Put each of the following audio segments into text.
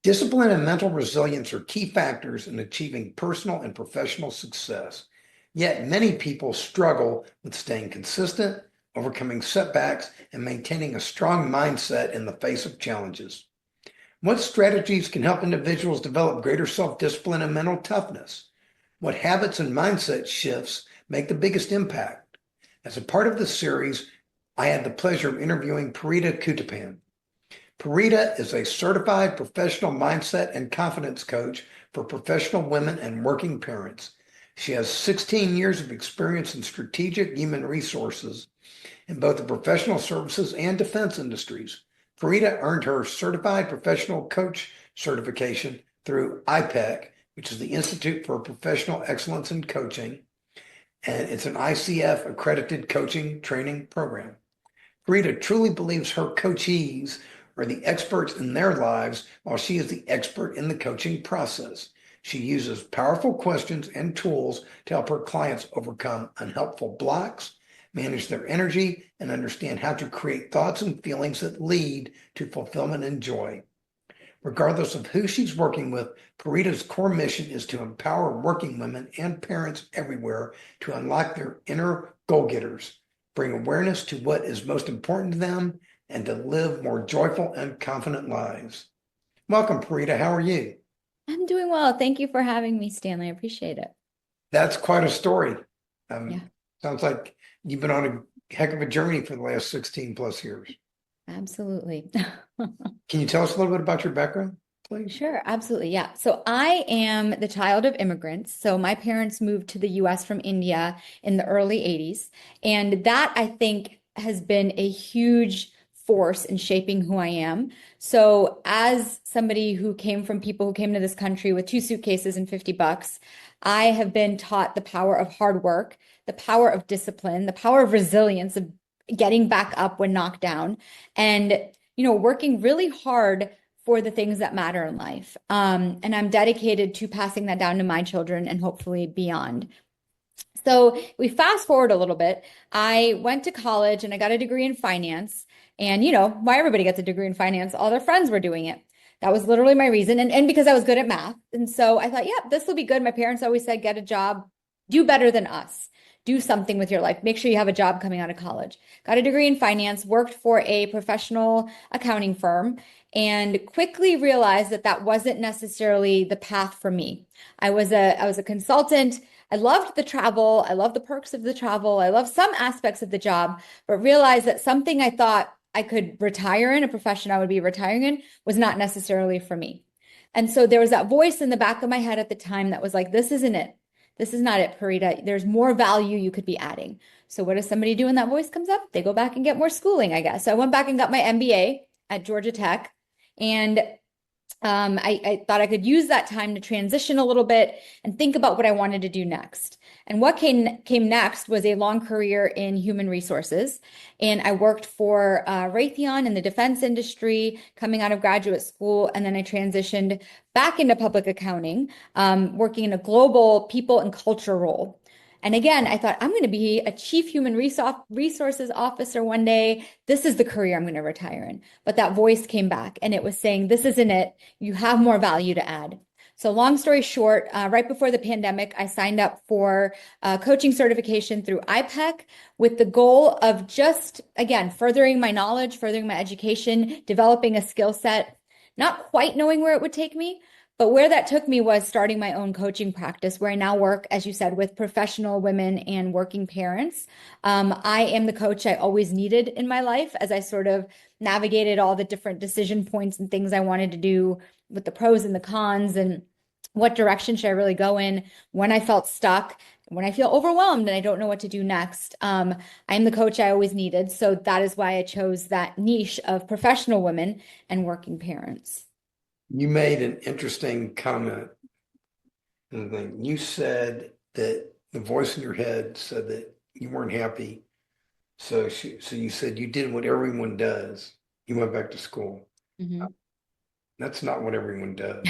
Discipline and mental resilience are key factors in achieving personal and professional success. Yet many people struggle with staying consistent, overcoming setbacks, and maintaining a strong mindset in the face of challenges. What strategies can help individuals develop greater self-discipline and mental toughness? What habits and mindset shifts make the biggest impact? As a part of this series, I had the pleasure of interviewing Parita Kuttappan. Parita is a certified professional mindset and confidence coach for professional women and working parents. She has 16 years of experience in strategic human resources in both the professional services and defense industries. Parita earned her certified professional coach certification through iPEC, which is the Institute for Professional Excellence in Coaching, and it's an ICF-Accredited Coaching Training Program. Parita truly believes her coachees are the experts in their lives while she is the expert in the coaching process. She uses powerful questions and tools to help her clients overcome unhelpful blocks, manage their energy, and understand how to create thoughts and feelings that lead to fulfillment and joy. Regardless of who she's working with, Parita's core mission is to empower working women and parents everywhere to unlock their inner go-getters, bring awareness to what is most important to them, and to live more joyful and confident lives. Welcome, Parita. How are you? I'm doing well. Thank you for having me, Stanley. I appreciate it. That's quite a story. Yeah, Sounds like you've been on a heck of a journey for the last 16 plus years. absolutely. Can you tell us a little bit about your background, please? Sure, absolutely. Yeah. So I am the child of immigrants. So my parents moved to the US from India in the early 80s. And that, I think, has been a huge force in shaping who I am. So as somebody who came from people who came to this country with 2 suitcases and $50, I have been taught the power of hard work, the power of discipline, the power of resilience, of getting back up when knocked down, and working really hard for the things that matter in life. And I'm dedicated to passing that down to my children and hopefully beyond. So we fast forward a little bit. I went to college and I got a degree in finance. And why everybody gets a degree in finance, all their friends were doing it. That was literally my reason. And because I was good at math. And so I thought, yeah, this will be good. My parents always said, get a job, do better than us. Do something with your life. Make sure you have a job coming out of college. Got a degree in finance, worked for a professional accounting firm, and quickly realized that that wasn't necessarily the path for me. I was a consultant. I loved the travel. I loved the perks of the travel. I loved some aspects of the job, but realized that something I thought I could retire in, a profession I would be retiring in, was not necessarily for me. And so there was that voice in the back of my head at the time that was like, this isn't it. This is not it, Parita. There's more value you could be adding. So what does somebody do when that voice comes up? They go back and get more schooling, I guess. So I went back and got my MBA at Georgia Tech. And I thought I could use that time to transition a little bit and think about what I wanted to do next. And what came next was a long career in human resources. And I worked for Raytheon in the defense industry coming out of graduate school. And then I transitioned back into public accounting, working in a global people and culture role. And again, I thought I'm going to be a chief human resources officer one day. This is the career I'm going to retire in. But that voice came back and it was saying, this isn't it. You have more value to add. So long story short, right before the pandemic, I signed up for coaching certification through iPEC with the goal of just, again, furthering my knowledge, furthering my education, developing a skill set, not quite knowing where it would take me. But where that took me was starting my own coaching practice, where I now work, as you said, with professional women and working parents. I am the coach I always needed in my life as I sort of navigated all the different decision points and things I wanted to do with the pros and the cons and what direction should I really go in when I felt stuck, when I feel overwhelmed and I don't know what to do next. I am the coach I always needed. So that is why I chose that niche of professional women and working parents. You made an interesting comment. You said that the voice in your head said that you weren't happy. So you said you did what everyone does. You went back to school. Mhm. That's not what everyone does.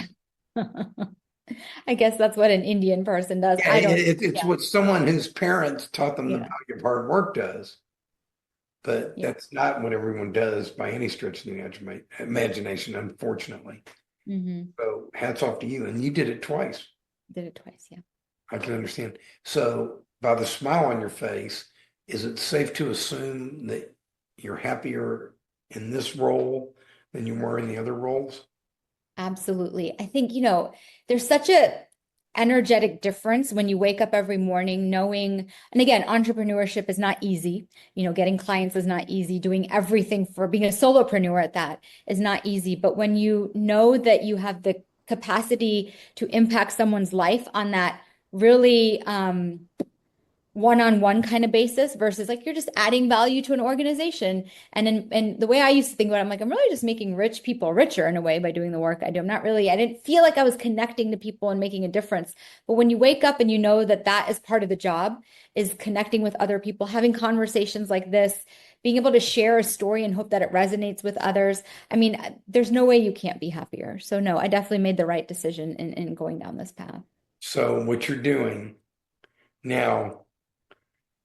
I guess that's what an Indian person does. Yeah, I don't, it's yeah, what someone whose parents taught them the yeah, value of hard work does. But yeah. that's not what everyone does by any stretch of the imagination, unfortunately. So hats off to you. And you did it twice. Did it twice, yeah. I can understand. So by the smile on your face, is it safe to assume that you're happier in this role than you were in the other roles? Absolutely. I think, there's such a energetic difference when you wake up every morning knowing, and again, entrepreneurship is not easy. Getting clients is not easy. Doing everything for being a solopreneur at that is not easy. But when you know that you have the capacity to impact someone's life on that really one-on-one kind of basis versus like you're just adding value to an organization. And the way I used to think about it, I'm like, I'm really just making rich people richer in a way by doing the work I do. I didn't feel like I was connecting to people and making a difference. But when you wake up and you know that that is part of the job, is connecting with other people, having conversations like this, being able to share a story and hope that it resonates with others. I mean, there's no way you can't be happier. So no, I definitely made the right decision in going down this path. So what you're doing now,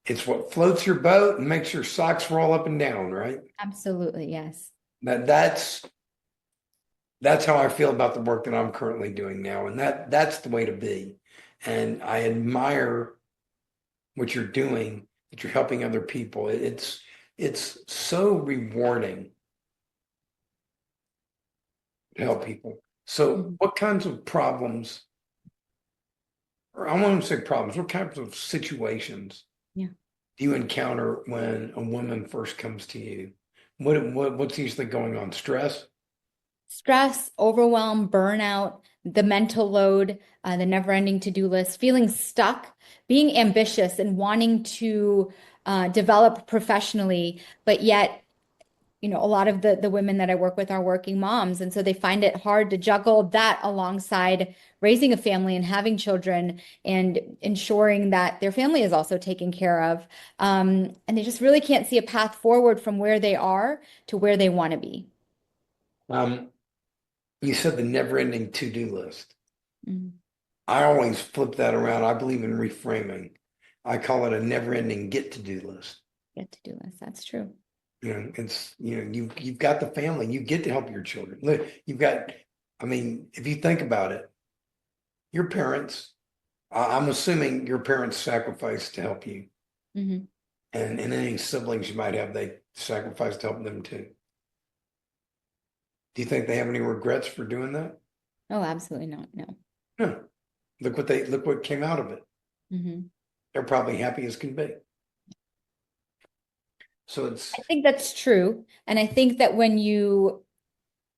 it's what floats your boat and makes your socks roll up and down, right? Absolutely, yes. That's how I feel about the work that I'm currently doing now. And that's the way to be. And I admire what you're doing, that you're helping other people. It's so rewarding to help people. So Mhm. what kinds of problems, or I want to say problems, what kinds of situations Yeah. do you encounter when a woman first comes to you? What's usually going on? Stress? Stress, overwhelm, burnout, the mental load, the never-ending to-do list, feeling stuck, being ambitious and wanting to develop professionally, but yet, a lot of the women that I work with are working moms, and so they find it hard to juggle that alongside raising a family and having children and ensuring that their family is also taken care of. And they just really can't see a path forward from where they are to where they want to be. Um, you said the never-ending to-do list. Mhm. I always flip that around. I believe in reframing. I call it a never-ending get-to-do list. Get to-do list. That's true. You've got the family. You get to help your children. Look, I mean, if you think about it, your parents, I'm assuming your parents sacrificed to help you. Hmm. And any siblings you might have, they sacrificed to help them too. Do you think they have any regrets for doing that? Oh, absolutely not. No. No. Look what came out of it. Hmm. They're probably happy as can be. So it's I think that's true. And I think that when you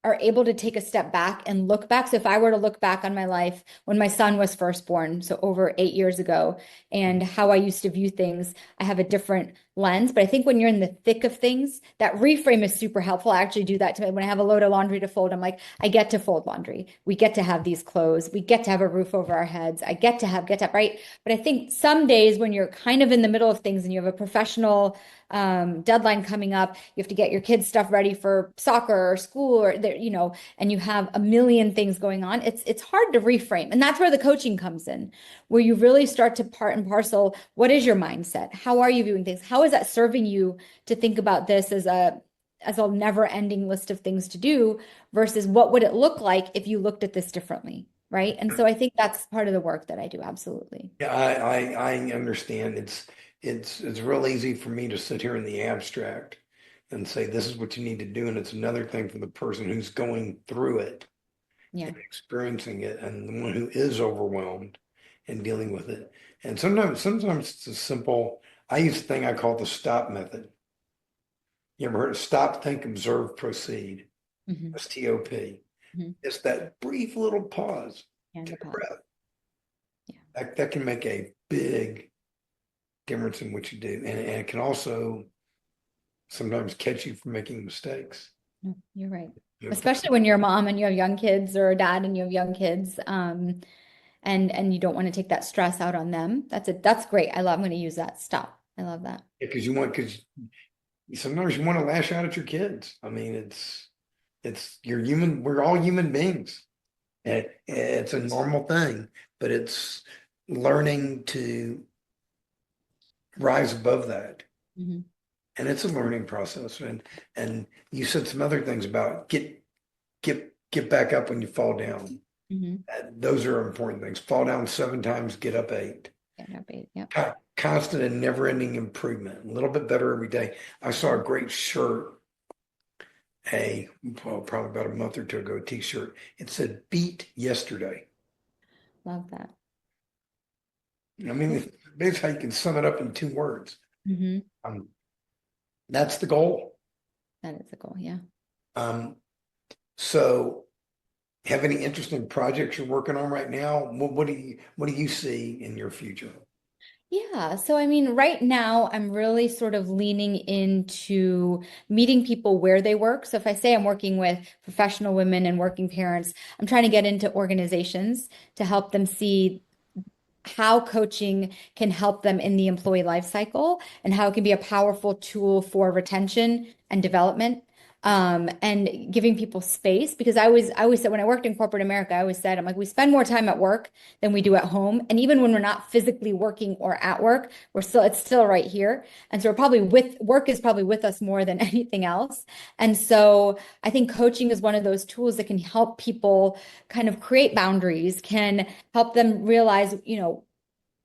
are able to take a step back and look back. So if I were to look back on my life when my son was first born, so over 8 years ago, and how I used to view things, I have a different lens. But I think when you're in the thick of things, that reframe is super helpful. I actually do that to me when I have a load of laundry to fold. I'm like, I get to fold laundry. We get to have these clothes. We get to have a roof over our heads. I get to have, right? But I think some days when you're kind of in the middle of things and you have a professional deadline coming up, you have to get your kids stuff ready for soccer or school or there, and you have a million things going on. It's hard to reframe. And that's where the coaching comes in, where you really start to part and parcel, what is your mindset? How are you viewing things? How is that serving you to think about this as a never-ending list of things to do versus what would it look like if you looked at this differently? Right. And so I think that's part of the work that I do. Absolutely. Yeah, I understand. It's real easy for me to sit here in the abstract and say this is what you need to do, and it's another thing for the person who's going through it Yeah. and experiencing it, and the one who is overwhelmed and dealing with it. And sometimes it's a simple. I use a thing I call the stop method. You ever heard of stop, think, observe, proceed? Hmm. STOP. Hmm. It's that brief little pause. And the Take a pause. breath. Yeah. That can make a big difference in what you do. And it can also sometimes catch you from making mistakes. No, you're right. You know, Especially when you're a mom and you have young kids or a dad and you have young kids, and you don't want to take that stress out on them. That's great. I'm going to use that. Stop. I love that. because sometimes you want to lash out at your kids. I mean, you're human. We're all human beings. And it's a normal thing, but it's learning to rise above that. Hmm. And it's a learning process. And you said some other things about get get back up when you fall down. Mm-hmm. Those are important things. Fall down 7 times, get up 8. Yeah. Constant and never-ending improvement. A little bit better every day. I saw a great shirt, probably about a month or two ago, a t-shirt. It said "Beat Yesterday." Love that. I mean, that's how you can sum it up in 2 words. Mm-hmm. That's the goal. That is the goal. Yeah. Um, so have any interesting projects you're working on right now? What do you see in your future? Yeah. So, I mean, right now, I'm really sort of leaning into meeting people where they work. So, if I say I'm working with professional women and working parents, I'm trying to get into organizations to help them see how coaching can help them in the employee life cycle and how it can be a powerful tool for retention and development. And giving people space because I always said when I worked in corporate America, I always said, I'm like, we spend more time at work than we do at home. And even when we're not physically working or at work, it's still right here. And so we're probably work is probably with us more than anything else. And so I think coaching is one of those tools that can help people kind of create boundaries, can help them realize,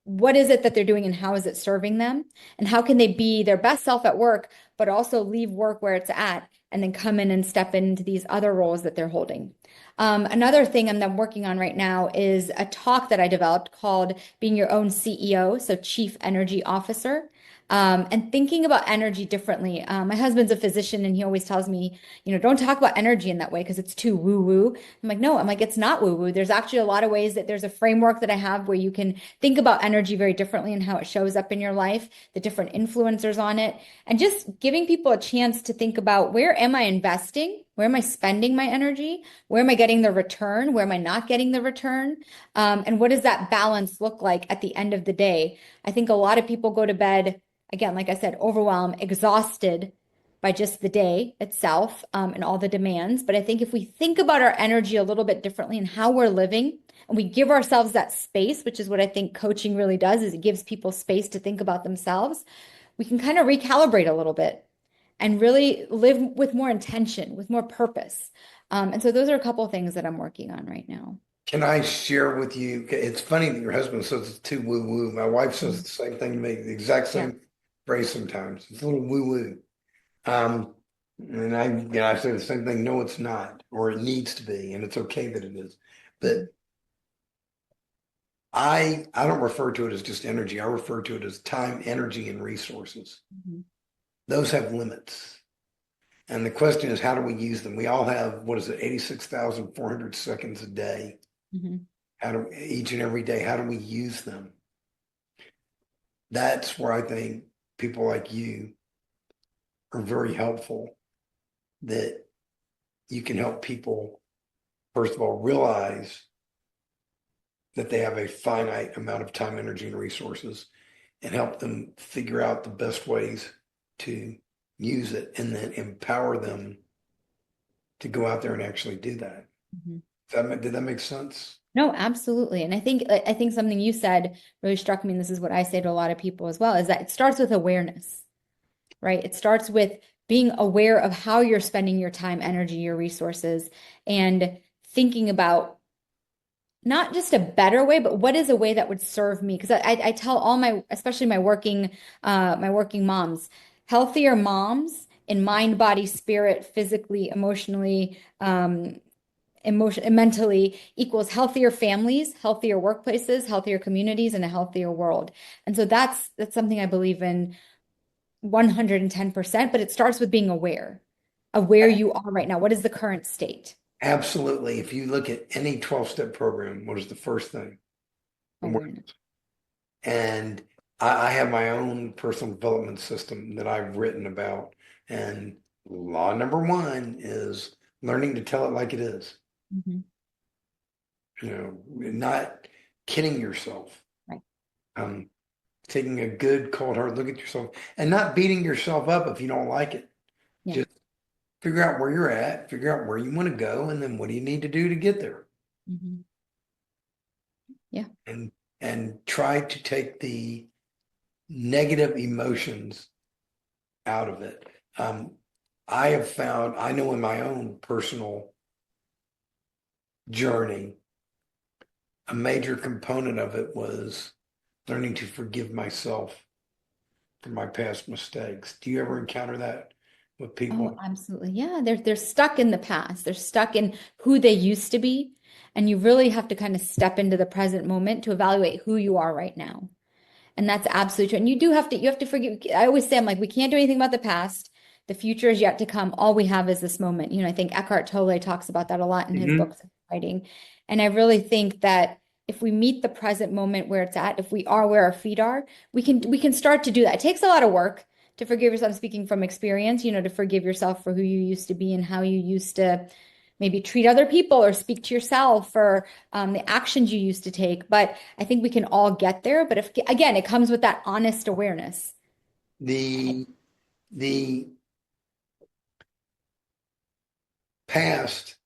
what is it that they're doing and how is it serving them? And how can they be their best self at work, but also leave work where it's at and then come in and step into these other roles that they're holding. Another thing I'm working on right now is a talk that I developed called Being Your Own CEO, so Chief Energy Officer. And thinking about energy differently. My husband's a physician and he always tells me, don't talk about energy in that way because it's too woo-woo. I'm like, no, it's not woo-woo. There's actually a lot of ways that there's a framework that I have where you can think about energy very differently and how it shows up in your life, the different influencers on it, and just giving people a chance to think about where am I investing? Where am I spending my energy? Where am I getting the return? Where am I not getting the return? And what does that balance look like at the end of the day? I think a lot of people go to bed, again, like I said, overwhelmed, exhausted by just the day itself, and all the demands. But I think if we think about our energy a little bit differently and how we're living, and we give ourselves that space, which is what I think coaching really does, is it gives people space to think about themselves, we can kind of recalibrate a little bit and really live with more intention, with more purpose. And so those are a couple of things that I'm working on right now. Can I share with you? It's funny that your husband says it's too woo-woo. My wife says the same thing to me, the exact Yeah. same phrase sometimes. It's a little woo-woo. Um, and I say the same thing. No, it's not, or it needs to be, and it's okay that it is. But I don't refer to it as just energy. I refer to it as time, energy, and resources. Mhm. Those have limits. And the question is, how do we use them? We all have, what is it, 86,400 seconds a day. Mhm. Each and every day, how do we use them? That's where I think people like you are very helpful, that you can help people, first of all, realize that they have a finite amount of time, energy, and resources, and help them figure out the best ways to use it, and then empower them to go out there and actually do that. Mhm. Did that make sense? No, absolutely. And I think something you said really struck me, and this is what I say to a lot of people as well, is that it starts with awareness, right? It starts with being aware of how you're spending your time, energy, your resources, and thinking about not just a better way, but what is a way that would serve me? Because I tell all especially my working moms, healthier moms in mind, body, spirit, physically, emotionally, mentally equals healthier families, healthier workplaces, healthier communities, and a healthier world. And so that's something I believe in 110%, but it starts with being aware of where you are right now. What is the current state? Absolutely. If you look at any 12-step program, what is the first thing? Awareness. And I have my own personal development system that I've written about. And law number 1 is learning to tell it like it is. Mhm. Not kidding yourself. Right. Um, Taking a good cold hard look at yourself and not beating yourself up if you don't like it. Yeah. Just figure out where you're at, figure out where you want to go, and then what do you need to do to get there? Mhm. Yeah. And try to take the negative emotions out of it. I have found, I know in my own personal journey, a major component of it was learning to forgive myself for my past mistakes. Do you ever encounter that with Oh, people? absolutely. Yeah, they're stuck in the past. They're stuck in who they used to be. And you really have to kind of step into the present moment to evaluate who you are right now. And that's absolutely true. And you have to forgive. I always say, I'm like, we can't do anything about the past. The future is yet to come. All we have is this moment. I think Eckhart Tolle talks about that a lot in his Hmm. books and writing. And I really think that if we meet the present moment where it's at, if we are where our feet are, we can start to do that. It takes a lot of work to forgive yourself. I'm speaking from experience, to forgive yourself for who you used to be and how you used to maybe treat other people or speak to yourself or the actions you used to take. But I think we can all get there. But if, again, it comes with that honest awareness. The the past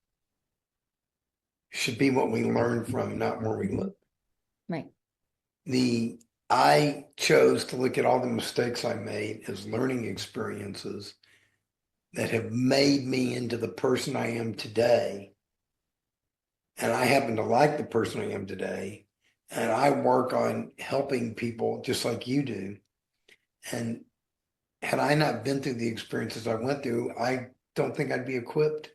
should be what we learn from, not where we Mhm. live. Right. The I chose to look at all the mistakes I made as learning experiences that have made me into the person I am today. And I happen to like the person I am today. And I work on helping people just like you do. And had I not been through the experiences I went through, I don't think I'd be equipped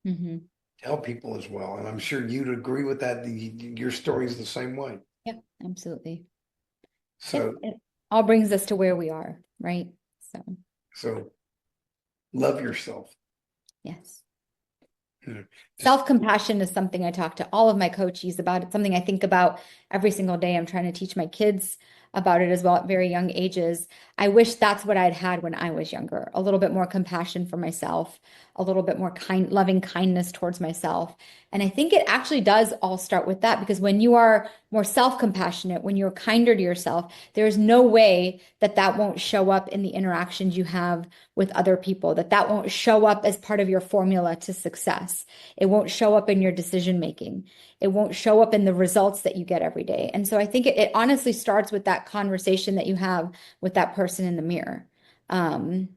Hmm. to help people as well. And I'm sure you'd agree with that. Your story is the same way. Yeah, absolutely. Yep. So, It all brings us to where we are, right? So, so love yourself. yes. You know, just Self-compassion is something I talk to all of my coachees about. It's something I think about every single day. I'm trying to teach my kids about it as well at very young ages. I wish that's what I'd had when I was younger, a little bit more compassion for myself, a little bit more loving kindness towards myself. And I think it actually does all start with that because when you are more self-compassionate, when you're kinder to yourself, there's no way that that won't show up in the interactions you have with other people, that that won't show up as part of your formula to success. It won't show up in your decision making. It won't show up in the results that you get every day. And so I think it honestly starts with that conversation that you have with that person in the mirror. Um,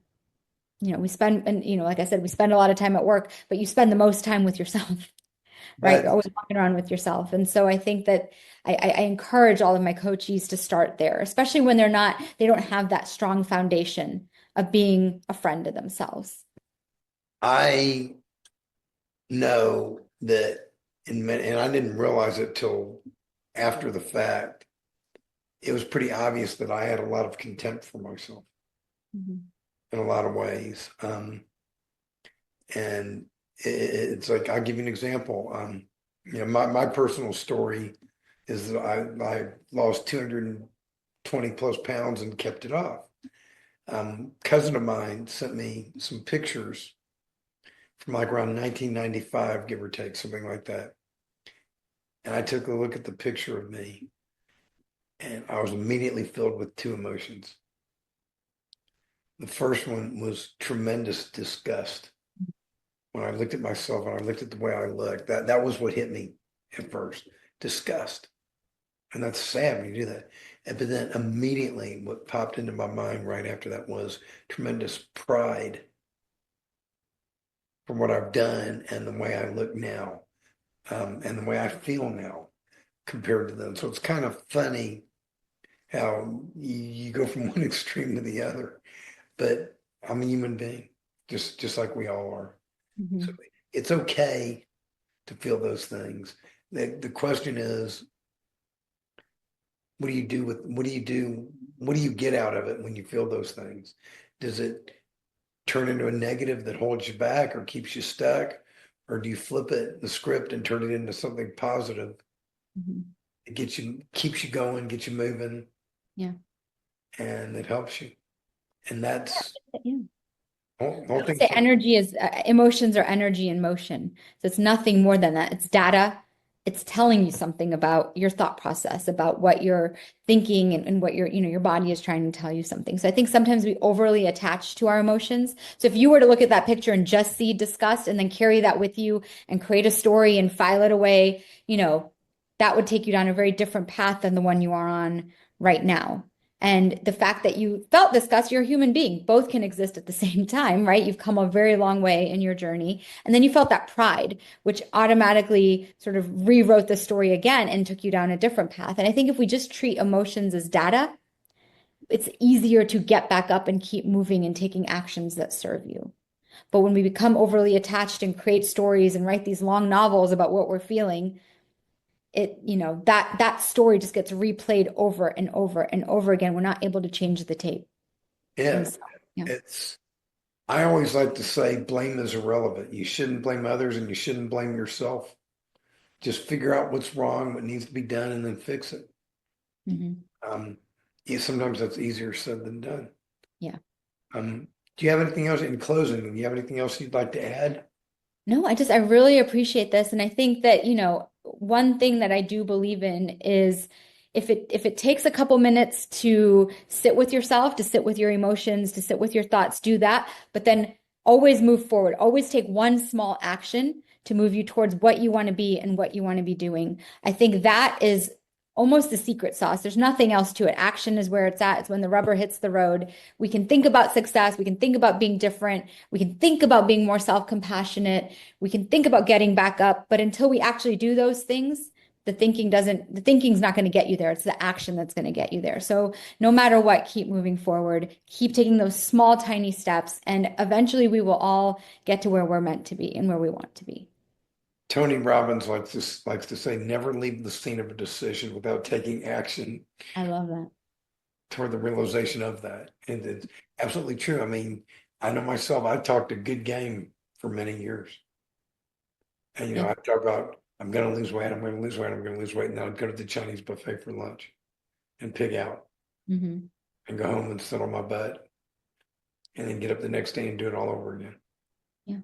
we spend, and like I said, we spend a lot of time at work, but you spend the most time with yourself, right? You're that always walking around with yourself. And so I think that I encourage all of my coachees to start there, especially when they don't have that strong foundation of being a friend to themselves. I know that and I didn't realize it till after the fact. It was pretty obvious that I had a lot of contempt for myself Mhm. in a lot of ways. And it's like, I'll give you an example. My personal story is that I lost 220 plus pounds and kept it off. Cousin of mine sent me some pictures from like around 1995, give or take, something like that. And I took a look at the picture of me and I was immediately filled with two emotions. The first one was tremendous disgust when I looked at myself and I looked at the way I looked. That was what hit me at first, disgust. And that's sad when you do that. But then immediately what popped into my mind right after that was tremendous pride for what I've done and the way I look now, and the way I feel now compared to them. So it's kind of funny how you go from one extreme to the other. But I'm a human being, just like we all are. So Mhm. it's okay to feel those things. The question is, what do you do with what do you do? What do you get out of it when you feel those things? Does it turn into a negative that holds you back or keeps you stuck? Or do you flip it, the script, and turn it into something positive? Mhm. It gets you, keeps you going, gets you moving, Yeah. and it helps you. And that's Yeah. whole I would thing. say energy is emotions are energy in motion. So it's nothing more than that. It's data. It's telling you something about your thought process, about what you're thinking and what your body is trying to tell you something. So I think sometimes we overly attach to our emotions. So if you were to look at that picture and just see disgust and then carry that with you and create a story and file it away, that would take you down a very different path than the one you are on right now. And the fact that you felt disgust, you're a human being. Both can exist at the same time, right? You've come a very long way in your journey. And then you felt that pride, which automatically sort of rewrote the story again and took you down a different path. And I think if we just treat emotions as data, it's easier to get back up and keep moving and taking actions that serve you. But when we become overly attached and create stories and write these long novels about what we're feeling, that story just gets replayed over and over and over again. We're not able to change the tape. Yeah, So, yeah. I always like to say blame is irrelevant. You shouldn't blame others and you shouldn't blame yourself. Just figure out what's wrong, what needs to be done, and then fix it. Mhm. Sometimes that's easier said than done. Yeah. Do you have anything else in closing? Do you have anything else you'd like to add? No, I really appreciate this. And I think that, one thing that I do believe in is if it takes a couple minutes to sit with yourself, to sit with your emotions, to sit with your thoughts, do that. But then always move forward. Always take one small action to move you towards what you want to be and what you want to be doing. I think that is almost the secret sauce. There's nothing else to it. Action is where it's at. It's when the rubber hits the road. We can think about success. We can think about being different. We can think about being more self-compassionate. We can think about getting back up. But until we actually do those things, the thinking's not going to get you there. It's the action that's going to get you there. So no matter what, keep moving forward, keep taking those small, tiny steps, and eventually we will all get to where we're meant to be and where we want to be. Tony Robbins likes to say, never leave the scene of a decision without taking action I love that. toward the realization of that. And it's absolutely true. I mean, I know myself, I talked a good game for many years. And, Yeah. I talk about, I'm going to lose weight, I'm going to lose weight, I'm going to lose weight. And then I'd go to the Chinese buffet for lunch and pig out Hmm. and go home and sit on my butt and then get up the next day and do it all over again. Yeah.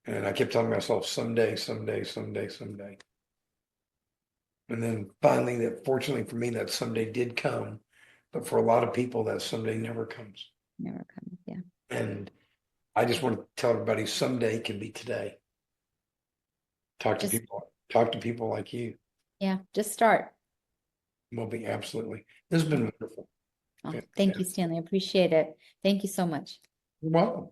And I kept telling myself, someday, someday, someday, someday. And then finally, that fortunately for me, that someday did come. But for a lot of people, that someday never comes. Never comes. Yeah. And I just want to tell everybody someday can be today. Just, Talk to people like you. yeah, just start. Will be absolutely. This has been wonderful. Oh, thank you, Fantastic. Stanley. I appreciate it. Thank you so much. You're welcome.